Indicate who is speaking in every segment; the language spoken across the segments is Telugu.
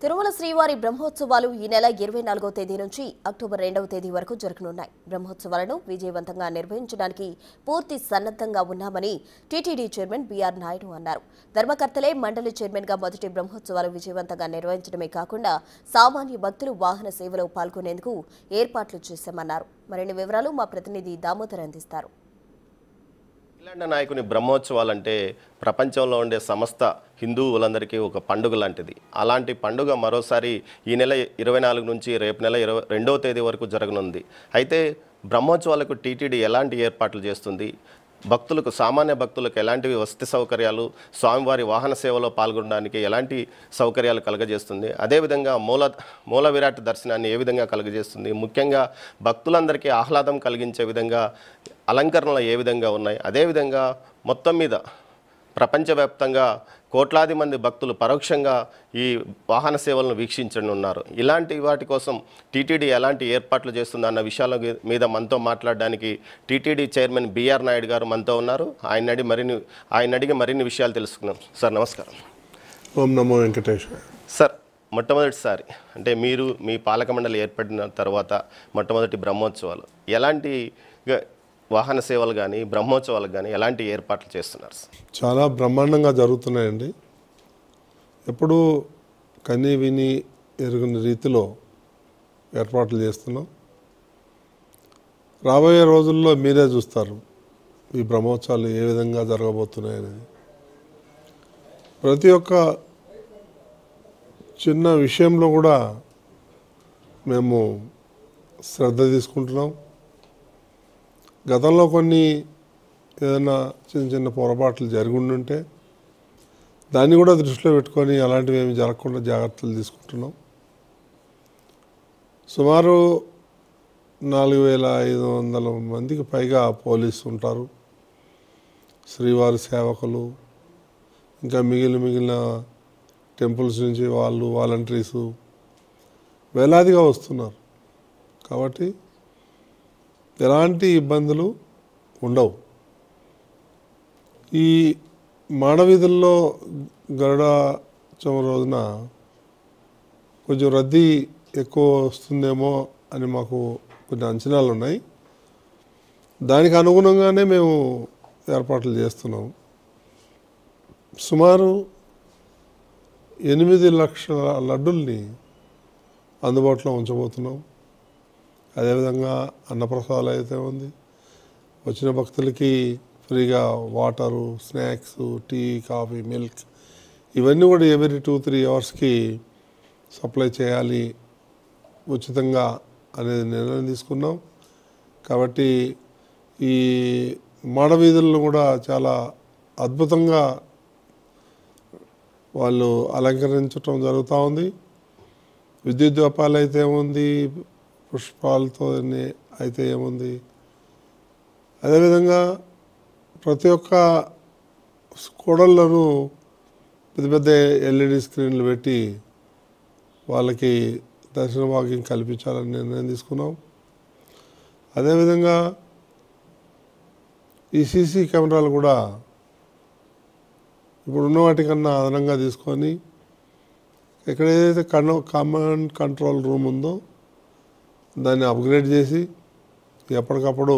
Speaker 1: తిరుమల శ్రీవారి బ్రహ్మోత్సవాలు ఈ నెల 24వ తేదీ నుంచి అక్టోబర్ 2వ తేదీ వరకు జరగనున్నాయి. బ్రహ్మోత్సవాలను విజయవంతంగా నిర్వహించడానికి పూర్తి సన్నద్ధంగా ఉన్నామని టీటీడీ చైర్మన్ బీఆర్ నాయుడు అన్నారు. ధర్మకర్తలే మండలి చైర్మన్గా మొదటి బ్రహ్మోత్సవాలు విజయవంతంగా నిర్వహించడమే కాకుండా సామాన్య భక్తులు వాహన సేవలో పాల్గొనేందుకు ఏర్పాట్లు చేశామన్నారు. మరిన్ని వివరాలు మా ప్రతినిధి దామోదర్ అందిస్తారు.
Speaker 2: అఖిలాండ నాయకుని బ్రహ్మోత్సవాలంటే ప్రపంచంలో ఉండే సమస్త హిందువులందరికీ ఒక పండుగ లాంటిది. అలాంటి పండుగ మరోసారి ఈ నెల 24 నుంచి రేపు నెల 22వ తేదీ వరకు జరగనుంది. అయితే బ్రహ్మోత్సవాలకు టీటీడీ ఎలాంటి ఏర్పాట్లు చేస్తుంది, భక్తులకు సామాన్య భక్తులకు ఎలాంటి వసతి సౌకర్యాలు, స్వామివారి వాహన సేవలో పాల్గొనడానికి ఎలాంటి సౌకర్యాలు కలుగజేస్తుంది, అదేవిధంగా మూల విరాట్ దర్శనాన్ని ఏ విధంగా కలుగజేస్తుంది, ముఖ్యంగా భక్తులందరికీ ఆహ్లాదం కలిగించే విధంగా అలంకరణలు ఏ విధంగా ఉన్నాయి, అదేవిధంగా మొత్తం మీద ప్రపంచవ్యాప్తంగా కోట్లాది మంది భక్తులు పరోక్షంగా ఈ వాహన సేవలను వీక్షించనున్నారు. ఇలాంటి వాటి కోసం టీటీడీ ఎలాంటి ఏర్పాట్లు చేస్తుందన్న విషయాల మీద మనతో మాట్లాడడానికి టీటీడీ చైర్మన్ బీఆర్ నాయుడు గారు మనతో ఉన్నారు. ఆయన అడిగి మరిన్ని విషయాలు తెలుసుకున్నాం. సార్ నమస్కారం.
Speaker 3: ఓం నమో వెంకటేశ్వర.
Speaker 2: సార్, మొట్టమొదటిసారి అంటే మీరు మీ పాలక మండలి ఏర్పడిన తర్వాత మొట్టమొదటి బ్రహ్మోత్సవాలు ఎలాంటి వాహన సేవలు కానీ బ్రహ్మోత్సవాలకు కానీ ఎలాంటి ఏర్పాట్లు చేస్తున్నారు?
Speaker 3: చాలా బ్రహ్మాండంగా జరుగుతున్నాయండి. ఎప్పుడూ కని విని ఎరుగని రీతిలో ఏర్పాట్లు చేస్తున్నాం. రాబోయే రోజుల్లో మీరే చూస్తారు ఈ బ్రహ్మోత్సవాలు ఏ విధంగా జరగబోతున్నాయనేది. ప్రతి ఒక్క చిన్న విషయంలో కూడా మేము శ్రద్ధ తీసుకుంటున్నాం. గతంలో కొన్ని ఏదైనా చిన్న చిన్న పొరపాట్లు జరుగుండుంటే దాన్ని కూడా దృష్టిలో పెట్టుకొని అలాంటివి ఏమి జరగకుండా జాగ్రత్తలు తీసుకుంటున్నాం. సుమారు 4500 మందికి పైగా పోలీసు ఉంటారు, శ్రీవారి సేవకులు, ఇంకా మిగిలిన టెంపుల్స్ నుంచి వాలంటీర్సు వేలాదిగా వస్తున్నారు. కాబట్టి ఎలాంటి ఇబ్బందులు ఉండవు. ఈ మాడవీధుల్లో గరుడోత్సవం రోజున కొంచెం రద్దీ ఎక్కువ వస్తుందేమో అని మాకు కొన్ని అంచనాలు ఉన్నాయి. దానికి అనుగుణంగానే మేము ఏర్పాట్లు చేస్తున్నాం. సుమారు 8 లక్షల లడ్డుల్ని అందుబాటులో ఉంచబోతున్నాం. అదేవిధంగా అన్నప్రసాదాలు అయితే ఉంది. వచ్చిన భక్తులకి ఫ్రీగా water, snacks, tea, coffee, milk ఇవన్నీ కూడా ఎవ్రీ 2-3 అవర్స్కి సప్లై చేయాలి ఉచితంగా అనేది నిర్ణయం తీసుకున్నాం. కాబట్టి ఈ మాడవీధులను కూడా చాలా అద్భుతంగా వాళ్ళు అలంకరించడం జరుగుతూ ఉంది. విద్యుత్ దీపాలు అయితే ఏముంది, పుష్పాలతో అయితే ఏముంది. అదేవిధంగా ప్రతి ఒక్క కూడళ్లను పెద్ద ఎల్ఈడి స్క్రీన్లు పెట్టి వాళ్ళకి దర్శన భాగ్యం కల్పించాలని నిర్ణయం తీసుకున్నాం. అదేవిధంగా ఈ సీసీ కెమెరాలు కూడా ఇప్పుడున్న వాటికన్నా అదనంగా తీసుకొని ఇక్కడ ఏదైతే కమాండ్ కంట్రోల్ రూమ్ ఉందో దాన్ని అప్గ్రేడ్ చేసి ఎప్పటికప్పుడు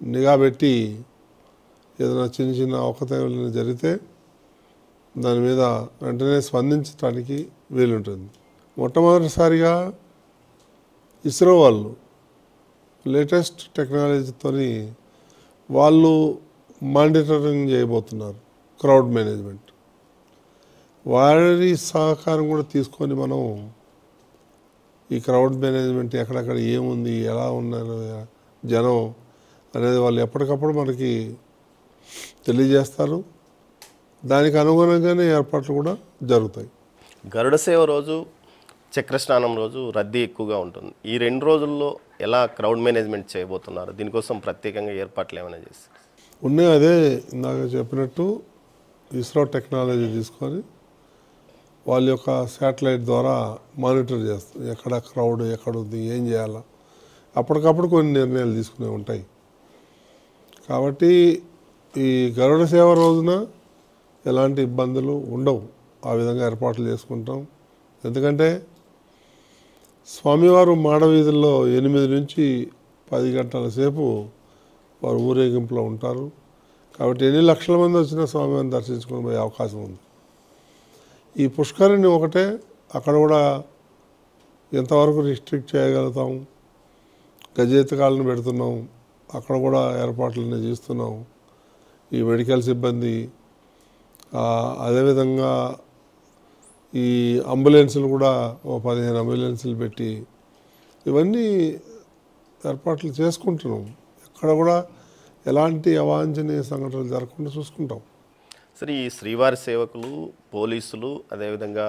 Speaker 3: నిఘా పెట్టి ఏదైనా చిన్న అవకతవకలు జరిగితే దాని మీద వెంటనే స్పందించడానికి వీలుంటుంది. మొట్టమొదటిసారిగా ఇస్రో వాళ్ళు లేటెస్ట్ టెక్నాలజీతో వాళ్ళు మానిటరింగ్ చేయబోతున్నారు, క్రౌడ్ మేనేజ్మెంట్. వారి సహకారం కూడా తీసుకొని మనం ఈ క్రౌడ్ మేనేజ్మెంట్ ఎక్కడెక్కడ ఏముంది, ఎలా ఉన్నారు జనం అనేది వాళ్ళు ఎప్పటికప్పుడు మనకి తెలియజేస్తారు. దానికి అనుగుణంగానే ఏర్పాట్లు కూడా జరుగుతాయి.
Speaker 2: గరుడ సేవ రోజు, చక్రస్నానం రోజు రద్దీ ఎక్కువగా ఉంటుంది. ఈ 2 రోజుల్లో ఎలా క్రౌడ్ మేనేజ్మెంట్ చేయబోతున్నారు? దీనికోసం ప్రత్యేకంగా ఏర్పాట్లు ఏమైనా చేస్తారు?
Speaker 3: ఉన్నాయి. అదే ఇందాక చెప్పినట్టు ఇస్రో టెక్నాలజీ తీసుకొని వాళ్ళ యొక్క శాటిలైట్ ద్వారా మానిటర్ చేస్తారు. ఎక్కడ క్రౌడ్ ఎక్కడుంది, ఏం చేయాలా, అప్పటికప్పుడు కొన్ని నిర్ణయాలు తీసుకునే ఉంటాయి. కాబట్టి ఈ గరుడ సేవ రోజున ఎలాంటి ఇబ్బందులు ఉండవు. ఆ విధంగా ఏర్పాట్లు చేసుకుంటాం. ఎందుకంటే స్వామివారు మాడవీధుల్లో 8 నుంచి 10 గంటల సేపు వారు ఊరేగింపులో ఉంటారు. కాబట్టి ఎన్ని లక్షల మంది వచ్చినా స్వామివారిని దర్శించుకొని పోయే అవకాశం ఉంది. ఈ పుష్కరిణి ఒకటే, అక్కడ కూడా ఎంతవరకు రిస్ట్రిక్ట్ చేయగలుగుతాం, గజెత్తకాలను పెడుతున్నాం, అక్కడ కూడా ఏర్పాట్లన్నీ చేస్తున్నాం. ఈ మెడికల్ సిబ్బంది, అదేవిధంగా ఈ అంబులెన్సులు కూడా 15 అంబులెన్సులు పెట్టి ఇవన్నీ ఏర్పాట్లు చేసుకుంటున్నాం. ఎక్కడ కూడా ఎలాంటి అవాంఛనీయ సంఘటనలు జరగకుండా చూసుకుంటాం.
Speaker 2: సరే, ఈ శ్రీవారి సేవకులు, పోలీసులు, అదేవిధంగా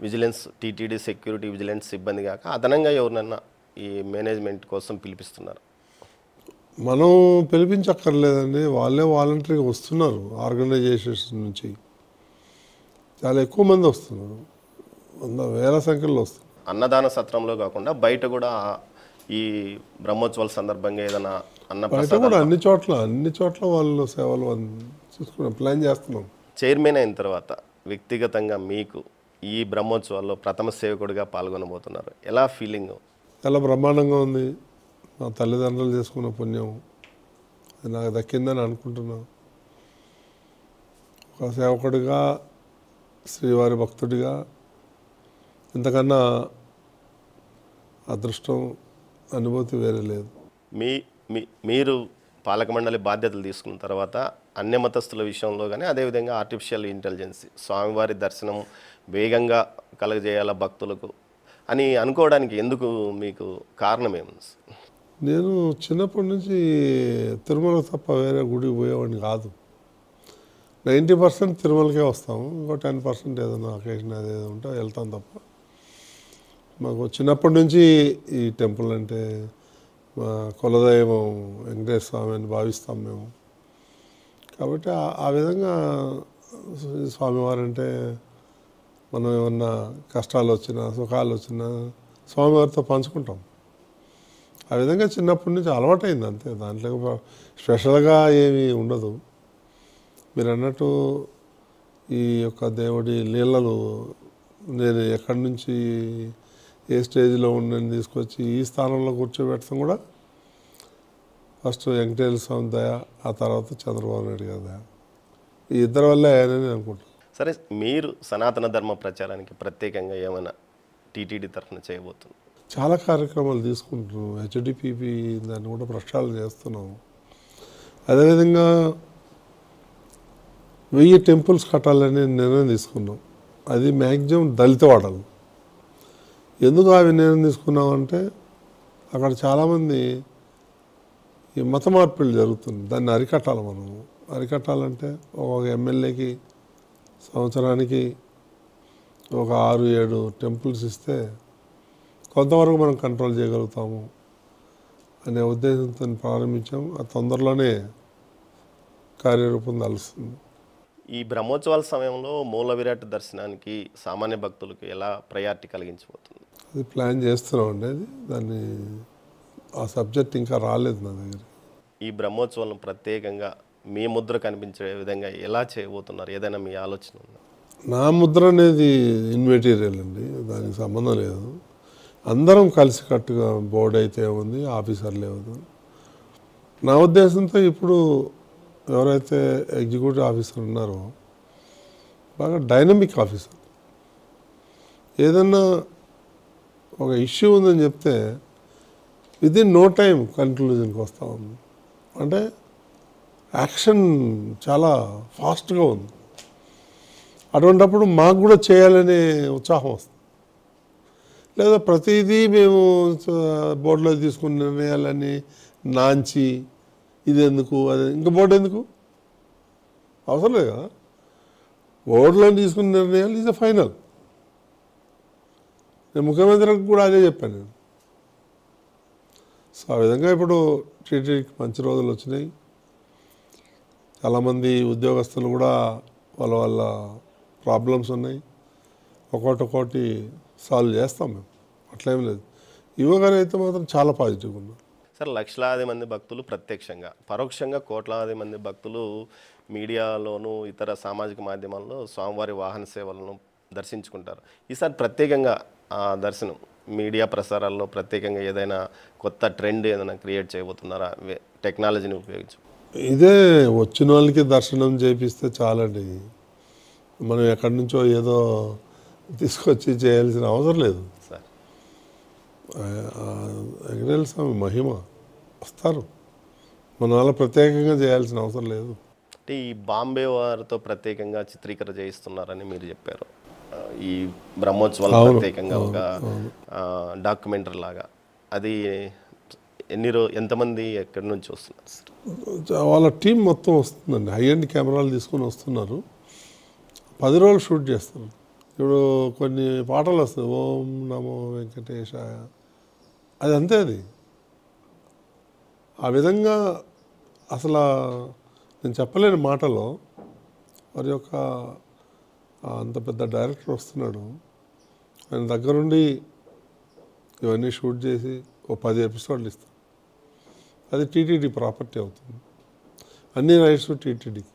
Speaker 2: విజిలెన్స్, టీటీడీ సెక్యూరిటీ విజిలెన్స్ సిబ్బంది కాక అదనంగా ఎవరినన్నా ఈ మేనేజ్మెంట్ కోసం పిలిపిస్తున్నారు?
Speaker 3: మనం పిలిపించక్కర్లేదండి, వాళ్ళే వాలంటరీగా వస్తున్నారు. ఆర్గనైజేషన్స్ నుంచి చాలా ఎక్కువ మంది వస్తున్నారు, వేల సంఖ్యలో వస్తున్నారు.
Speaker 2: అన్నదాన సత్రంలో కాకుండా బయట కూడా ఈ బ్రహ్మోత్సవాల సందర్భంగా ఏదైనా
Speaker 3: బయట కూడా అన్ని చోట్ల వాళ్ళు సేవలు చూసుకున్నాం, ప్లాన్ చేస్తున్నాం.
Speaker 2: చైర్మన్ అయిన తర్వాత వ్యక్తిగతంగా మీకు ఈ బ్రహ్మోత్సవాల్లో ప్రథమ సేవకుడిగా పాల్గొనబోతున్నారు, ఎలా ఫీలింగ్?
Speaker 3: చాలా బ్రహ్మాండంగా ఉంది. మా తల్లిదండ్రులు చేసుకున్న పుణ్యం అది నాకు దక్కిందని అనుకుంటున్నాను. ఒక సేవకుడిగా, శ్రీవారి భక్తుడిగా ఇంతకన్నా అదృష్టం, అనుభూతి వేరే లేదు.
Speaker 2: మీరు పాలక మండలి బాధ్యతలు తీసుకున్న తర్వాత అన్యమతస్థుల విషయంలో కానీ, అదేవిధంగా ఆర్టిఫిషియల్ ఇంటెలిజెన్స్, స్వామివారి దర్శనం వేగంగా కలగజేయాల భక్తులకు అని అనుకోవడానికి ఎందుకు మీకు కారణం ఏముంది?
Speaker 3: నేను చిన్నప్పటి నుంచి తిరుమల తప్ప వేరే గుడికి పోయేవాడిని కాదు. 90% తిరుమలకే వస్తాము, ఇంకో 10% ఏదైనా అకేషన్ అదేదో ఉంటే వెళ్తాం తప్ప. మాకు చిన్నప్పటి నుంచి ఈ టెంపుల్ అంటే మా కులదైవం వెంకటేశ్వర స్వామి అని భావిస్తాం మేము. కాబట్టి ఆ విధంగా స్వామివారు అంటే మనం ఏమన్నా కష్టాలు వచ్చినా, సుఖాలు వచ్చినా స్వామివారితో పంచుకుంటాం. ఆ విధంగా చిన్నప్పటి నుంచి అలవాటైంది అంతే, దాంట్లో స్పెషల్గా ఏమీ ఉండదు. మీరు అన్నట్టు ఈ యొక్క దేవుడి లీలలు నేను ఎక్కడి నుంచి ఏ స్టేజ్లో ఉండని తీసుకొచ్చి ఈ స్థానంలో కూర్చోబెట్టడం కూడా ఫస్ట్ వెంకటేశ్వర స్వామి దయ, ఆ తర్వాత చంద్రబాబు నాయుడు గారి దయ, ఈ ఇద్దరి వల్లే అయ్యానని అనుకుంటాను.
Speaker 2: సరే, మీరు సనాతన ధర్మ ప్రచారానికి ప్రత్యేకంగా ఏమైనా టీటీడీ తరఫున చేయబోతుంది?
Speaker 3: చాలా కార్యక్రమాలు తీసుకుంటున్నాం. హెచ్డిపిపి దాన్ని కూడా ప్రక్షాళన చేస్తున్నాం. అదేవిధంగా 1000 టెంపుల్స్ కట్టాలని నిర్ణయం తీసుకున్నాం. అది మ్యాక్సిమం దళిత వాడలు. ఎందుకు అవి నిర్ణయం తీసుకున్నామంటే అక్కడ చాలామంది ఈ మత మార్పిడి జరుగుతుంది, దాన్ని అరికట్టాలి. మనం అరికట్టాలంటే ఒక ఎమ్మెల్యేకి సంవత్సరానికి ఒక 6-7 టెంపుల్స్ ఇస్తే కొంతవరకు మనం కంట్రోల్ చేయగలుగుతాము అనే ఉద్దేశంతో ప్రారంభించాము. ఆ తొందరలోనే కార్యరూపం దాలుస్తుంది.
Speaker 2: ఈ బ్రహ్మోత్సవాల సమయంలో మూల విరాట్ దర్శనానికి సామాన్య భక్తులకు ఎలా ప్రయారిటీ కలిగించబోతుంది?
Speaker 3: అది ప్లాన్ చేస్తున్నామండి. అది దాన్ని ఆ సబ్జెక్ట్ ఇంకా రాలేదు నా దగ్గర.
Speaker 2: ఈ బ్రహ్మోత్సవాలను ప్రత్యేకంగా మీ ముద్ర కనిపించే విధంగా ఎలా చేయబోతున్నారు? ఏదైనా మీ ఆలోచన ఉందా?
Speaker 3: నా ముద్ర అనేది ఇన్మెటీరియల్ అండి, దానికి సంబంధం లేదు. అందరం కలిసికట్టుగా బోర్డు అయితే ఉంది, ఆఫీసర్లే ఉంది. నా ఉద్దేశంతో ఇప్పుడు ఎవరైతే ఎగ్జిక్యూటివ్ ఆఫీసర్ ఉన్నారో బాగా డైనమిక్ ఆఫీసర్, ఏదన్నా ఒక ఇష్యూ ఉందని చెప్తే విదిన్ నో టైం కన్క్లూజన్కి వస్తూ ఉంది. అంటే యాక్షన్ చాలా ఫాస్ట్గా ఉంది. అటువంటిప్పుడు మాకు కూడా చేయాలనే ఉత్సాహం వస్తుంది. లేదా ప్రతిదీ మేము బోర్డులో తీసుకున్న నిర్ణయాలని నాంచి ఇది ఎందుకు, అది ఇంకా బోర్డు ఎందుకు అవసరం లేదు కదా. బోర్డులో తీసుకున్న నిర్ణయాలు ఈజ్ ఫైనల్. నేను ముఖ్యమంత్రికి కూడా అదే చెప్పాను నేను. సో ఆ విధంగా ఇప్పుడు టీటీడీకి మంచి రోజులు వచ్చినాయి. చాలామంది ఉద్యోగస్తులు కూడా వాళ్ళ ప్రాబ్లమ్స్ ఉన్నాయి, ఒక్కొక్కటి సాల్వ్ చేస్తాం మేము, అట్లేం లేదు. యువగారు అయితే మాత్రం చాలా పాజిటివ్గా ఉన్నారు.
Speaker 2: సార్, లక్షలాది మంది భక్తులు ప్రత్యక్షంగా, పరోక్షంగా కోట్లాది మంది భక్తులు మీడియాలోనూ ఇతర సామాజిక మాధ్యమాల్లో స్వామివారి వాహన సేవలను దర్శించుకుంటారు. ఈసారి ప్రత్యేకంగా ఆ దర్శనం మీడియా ప్రసారాల్లో ప్రత్యేకంగా ఏదైనా కొత్త ట్రెండ్ ఏదైనా క్రియేట్ చేయబోతున్నారా టెక్నాలజీని ఉపయోగించి?
Speaker 3: ఇదే వచ్చిన వాళ్ళకి దర్శనం చేపిస్తే చాలండి. మనం ఎక్కడి నుంచో ఏదో తీసుకొచ్చి చేయాల్సిన అవసరం లేదు.
Speaker 2: సార్
Speaker 3: వెంకటేశ్వర స్వామి మహిమ వస్తారు, మన వల్ల ప్రత్యేకంగా చేయాల్సిన అవసరం లేదు.
Speaker 2: అంటే ఈ బాంబే వారితో ప్రత్యేకంగా చిత్రీకరణ చేయిస్తున్నారని మీరు చెప్పారు. ఈ బ్రహ్మోత్సవాలు ప్రత్యేకంగా ఒక డాక్యుమెంటరీ లాగా అది ఎంతమంది ఎక్కడి నుంచి వస్తున్నారు సార్?
Speaker 3: వాళ్ళ టీం మొత్తం వస్తుందండి. హై ఎండ్ కెమెరాలు తీసుకొని వస్తున్నారు. 10 రోజులు షూట్ చేస్తారు. ఇప్పుడు కొన్ని పాటలు వస్తాయి, ఓం నమో వెంకటేశాయ, అది అంతే. అది ఆ విధంగా అసలు నేను చెప్పలేని మాటలో వారి యొక్క అంత పెద్ద డైరెక్టర్ వస్తున్నాడు, ఆయన దగ్గరుండి ఇవన్నీ షూట్ చేసి ఓ 10 ఎపిసోడ్లు ఇస్తాం. అది టీటీడీ ప్రాపర్టీ అవుతుంది, అన్ని రైట్స్ టీటీడీకి.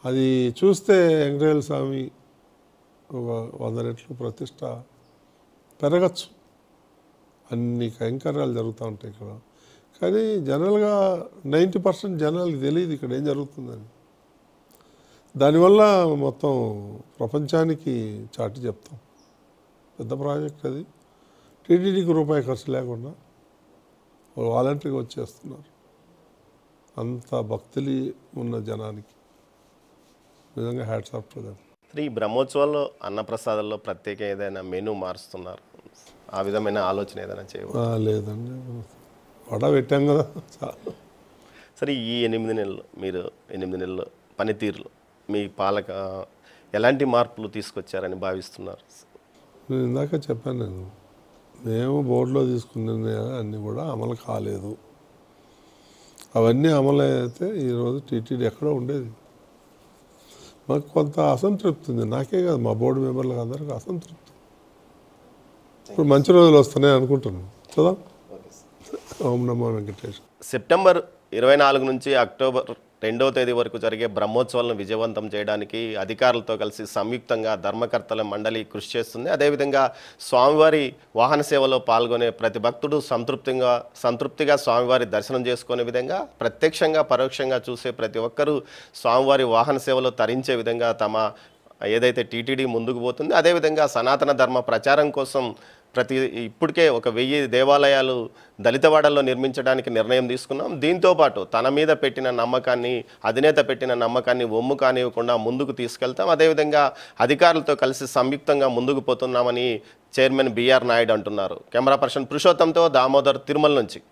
Speaker 3: అది చూస్తే వెంకటేశ్వర స్వామి ఒక 100 రెట్లు ప్రతిష్ట పెరగచ్చు. అన్ని కైంకర్యాలు జరుగుతూ ఉంటాయి ఇక్కడ. కానీ జనరల్గా 90% జనాలకి తెలియదు ఇక్కడ ఏం జరుగుతుందని. దానివల్ల మొత్తం ప్రపంచానికి చాటి చెప్తాం. పెద్ద ప్రాజెక్ట్ అది. టీటీడీకి రూపాయి ఖర్చు లేకుండా వాలంటరీగా వచ్చేస్తున్నారు. అంత భక్తులు ఉన్న జనానికి నిజంగా హ్యాట్స్ ఆఫ్ టు దెమ్.
Speaker 2: ఈ బ్రహ్మోత్సవాల్లో అన్నప్రసాదాల్లో ప్రత్యేక ఏదైనా మెనూ మారుస్తున్నారు, ఆ విధమైన ఆలోచన ఏదైనా చేయవచ్చు?
Speaker 3: లేదండి, వడ పెట్టాం కదా చాలా.
Speaker 2: సరే, ఈ 8 నెలలు మీరు 8 నెలలు పనితీరులో మీ పాలక ఎలాంటి మార్పులు తీసుకొచ్చారని భావిస్తున్నారు?
Speaker 3: నేను ఇందాక చెప్పాను, మేము బోర్డులో తీసుకున్న అన్నీ కూడా అమలు కాలేదు. అవన్నీ అమలు అయితే ఈరోజు టీటీడీ ఎక్కడో ఉండేది. మాకు కొంత అసంతృప్తి ఉంది, నాకే కాదు మా బోర్డు మెంబర్లకు అందరికీ అసంతృప్తి. ఇప్పుడు మంచి రోజులు వస్తున్నాయి అనుకుంటున్నాను. చూద్దాం. ఓం నమో వెంకటేశ్వర.
Speaker 2: సెప్టెంబర్ 24 నుంచి అక్టోబర్ 2వ తేదీ వరకు జరిగే బ్రహ్మోత్సవాలను విజయవంతం చేయడానికి అధికారులతో కలిసి సంయుక్తంగా ధర్మకర్తల మండలి కృషి చేస్తుంది. అదేవిధంగా స్వామివారి వాహన సేవలో పాల్గొనే ప్రతి భక్తుడు సంతృప్తిగా స్వామివారి దర్శనం చేసుకునే విధంగా, ప్రత్యక్షంగా పరోక్షంగా చూసే ప్రతి ఒక్కరూ స్వామివారి వాహన సేవలో తరించే విధంగా ఏదైతే టీటీడీ ముందుకు పోతుంది. అదేవిధంగా సనాతన ధర్మ ప్రచారం కోసం ఇప్పటికే 1000 దేవాలయాలు దళితవాడల్లో నిర్మించడానికి నిర్ణయం తీసుకున్నాం. దీంతోపాటు తన మీద పెట్టిన నమ్మకాన్ని, అధినేత పెట్టిన నమ్మకాన్ని ఒమ్ము కానివ్వకుండా ముందుకు తీసుకెళ్తాం. అదేవిధంగా అధికారులతో కలిసి సంయుక్తంగా ముందుకు పోతున్నామని చైర్మన్ బిఆర్ నాయుడు అంటున్నారు. కెమెరా పర్సన్ పురుషోత్తంతో దామోదర్, తిరుమల నుంచి.